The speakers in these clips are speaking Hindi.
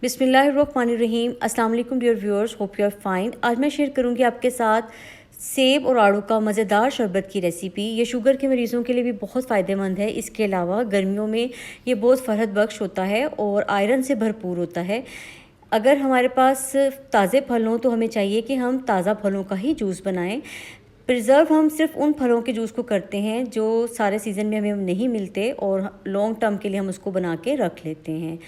बिस्मिल्लाहिर्रहमानिर्रहीम। अस्सलाम वालेकुम dear viewers, hope you are fine. आज मैं शेयर करूंगी आपके साथ सेब और आड़ू का मज़ेदार शरबत की रेसिपी। ये शुगर के मरीज़ों के लिए भी बहुत फ़ायदेमंद है। इसके अलावा गर्मियों में ये बहुत फ़रहत बख्श होता है और आयरन से भरपूर होता है। अगर हमारे पास ताज़े फल हों तो हमें चाहिए कि हम ताज़ा फलों का ही जूस बनाएं। प्रिज़र्व हम सिर्फ उन फलों के जूस को करते हैं जो सारे सीज़न में हमें नहीं मिलते और लॉन्ग टर्म के लिए हम उसको बना के रख लेते हैं।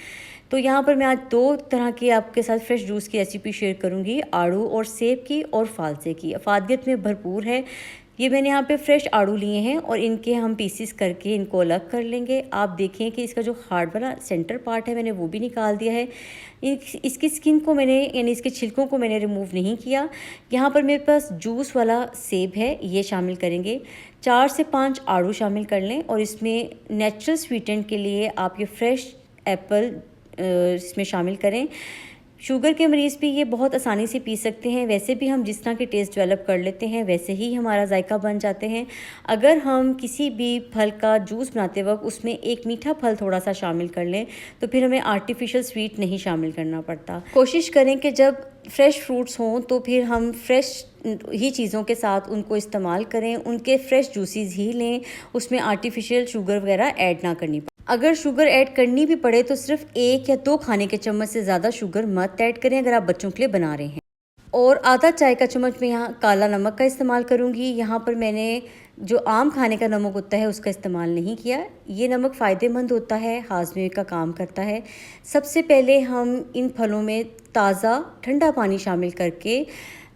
तो यहाँ पर मैं आज दो तरह की आपके साथ फ्रेश जूस की रेसिपी शेयर करूँगी, आड़ू और सेब की और फालसे की। अफादियत में भरपूर है। ये मैंने यहाँ पे फ्रेश आड़ू लिए हैं और इनके हम पीसीस करके इनको अलग कर लेंगे। आप देखें कि इसका जो हार्ड वाला सेंटर पार्ट है मैंने वो भी निकाल दिया है। इसकी स्किन को मैंने यानी इसके छिलकों को मैंने रिमूव नहीं किया। यहाँ पर मेरे पास जूस वाला सेब है, ये शामिल करेंगे। 4 से 5 आड़ू शामिल कर लें और इसमें नेचुरल स्वीटेंट के लिए आप ये फ्रेश एप्पल इसमें शामिल करें। शुगर के मरीज़ भी ये बहुत आसानी से पी सकते हैं। वैसे भी हम जिस तरह के टेस्ट डेवलप कर लेते हैं वैसे ही हमारा जायका बन जाते हैं। अगर हम किसी भी फल का जूस बनाते वक्त उसमें एक मीठा फल थोड़ा सा शामिल कर लें तो फिर हमें आर्टिफिशियल स्वीट नहीं शामिल करना पड़ता। कोशिश करें कि जब फ्रेश फ्रूट्स हों तो फिर हम फ्रेश ही चीज़ों के साथ उनको इस्तेमाल करें, उनके फ्रेश जूसेस ही लें, उसमें आर्टिफिशियल शुगर वगैरह ऐड ना करनी पड़े। अगर शुगर ऐड करनी भी पड़े तो सिर्फ 1 या 2 खाने के चम्मच से ज़्यादा शुगर मत ऐड करें अगर आप बच्चों के लिए बना रहे हैं। और आधा चाय का चम्मच मैं यहाँ काला नमक का इस्तेमाल करूँगी। यहाँ पर मैंने जो आम खाने का नमक होता है उसका इस्तेमाल नहीं किया। ये नमक फ़ायदेमंद होता है, हाजमे का काम करता है। सबसे पहले हम इन फलों में ताज़ा ठंडा पानी शामिल करके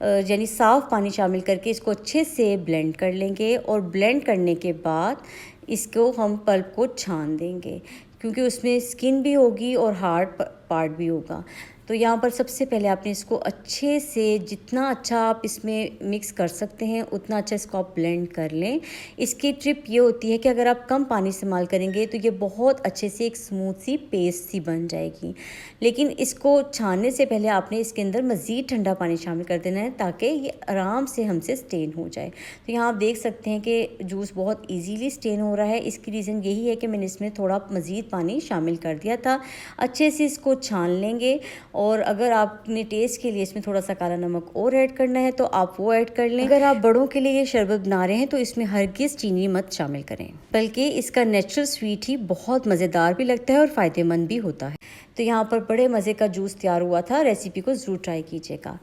यानी साफ़ पानी शामिल करके इसको अच्छे से ब्लेंड कर लेंगे और ब्लेंड करने के बाद इसको हम पल्प को छान देंगे क्योंकि उसमें स्किन भी होगी और हार्ड पार्ट भी होगा। तो यहाँ पर सबसे पहले आपने इसको अच्छे से जितना अच्छा आप इसमें मिक्स कर सकते हैं उतना अच्छा इसको आप ब्लेंड कर लें। इसकी ट्रिप ये होती है कि अगर आप कम पानी इस्तेमाल करेंगे तो ये बहुत अच्छे से एक स्मूथ सी पेस्ट सी बन जाएगी। लेकिन इसको छानने से पहले आपने इसके अंदर मज़ीद ठंडा पानी शामिल कर देना है ताकि ये आराम से हमसे स्टेन हो जाए। तो यहाँ आप देख सकते हैं कि जूस बहुत ईजीली स्टेन हो रहा है। इसकी रीज़न यही है कि मैंने इसमें थोड़ा मज़ीद पानी शामिल कर दिया था। अच्छे से इसको छान लेंगे और अगर आपने टेस्ट के लिए इसमें थोड़ा सा काला नमक और ऐड करना है तो आप वो ऐड कर लें। अगर आप बड़ों के लिए ये शरबत बना रहे हैं तो इसमें हरगिज़ चीनी मत शामिल करें, बल्कि इसका नेचुरल स्वीट ही बहुत मज़ेदार भी लगता है और फ़ायदेमंद भी होता है। तो यहाँ पर बड़े मज़े का जूस तैयार हुआ था। रेसिपी को ज़रूर ट्राई कीजिएगा।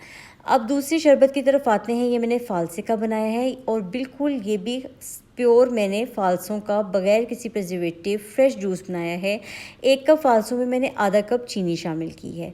अब दूसरी शरबत की तरफ आते हैं। ये मैंने फालसे का बनाया है और बिल्कुल ये भी प्योर मैंने फालसों का बग़ैर किसी प्रिजर्वेटिव फ्रेश जूस बनाया है। 1 कप फालसों में मैंने आधा कप चीनी शामिल की है।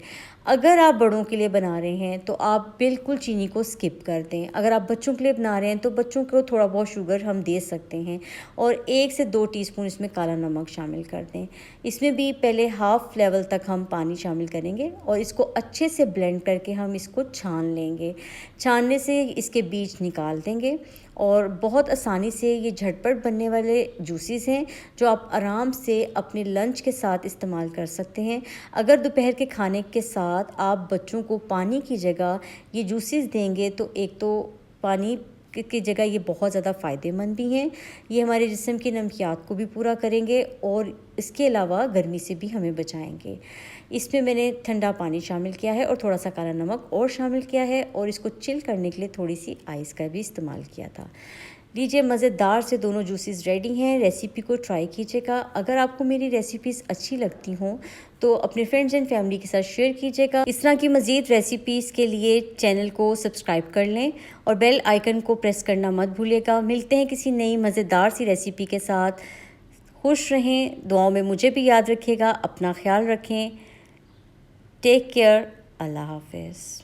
अगर आप बड़ों के लिए बना रहे हैं तो आप बिल्कुल चीनी को स्किप कर दें। अगर आप बच्चों के लिए बना रहे हैं तो बच्चों को थोड़ा बहुत शुगर हम दे सकते हैं और 1 से 2 टीस्पून इसमें काला नमक शामिल कर दें। इसमें भी पहले हाफ़ लेवल तक हम पानी शामिल करेंगे और इसको अच्छे से ब्लेंड करके हम इसको छान लेंगे। छानने से इसके बीज निकाल देंगे और बहुत आसानी से ये झटपट बनने वाले जूसेस हैं जो आप आराम से अपने लंच के साथ इस्तेमाल कर सकते हैं। अगर दोपहर के खाने के साथ आप बच्चों को पानी की जगह ये जूसेस देंगे तो एक तो पानी की जगह ये बहुत ज़्यादा फ़ायदेमंद भी हैं। ये हमारे जिस्म की नमकियात को भी पूरा करेंगे और इसके अलावा गर्मी से भी हमें बचाएंगे। इसमें मैंने ठंडा पानी शामिल किया है और थोड़ा सा काला नमक और शामिल किया है और इसको चिल करने के लिए थोड़ी सी आइस का भी इस्तेमाल किया था। लीजिए, मज़ेदार से दोनों जूसेस रेडी हैं। रेसिपी को ट्राई कीजिएगा। अगर आपको मेरी रेसिपीज़ अच्छी लगती हों तो अपने फ्रेंड्स एंड फैमिली के साथ शेयर कीजिएगा। इस तरह की मज़ीद रेसिपीज़ के लिए चैनल को सब्सक्राइब कर लें और बेल आइकन को प्रेस करना मत भूलिएगा। मिलते हैं किसी नई मज़ेदार सी रेसिपी के साथ। खुश रहें, दुआओं में मुझे भी याद रखिएगा। अपना ख्याल रखें। Take care. अल्लाह हाफ़िज़।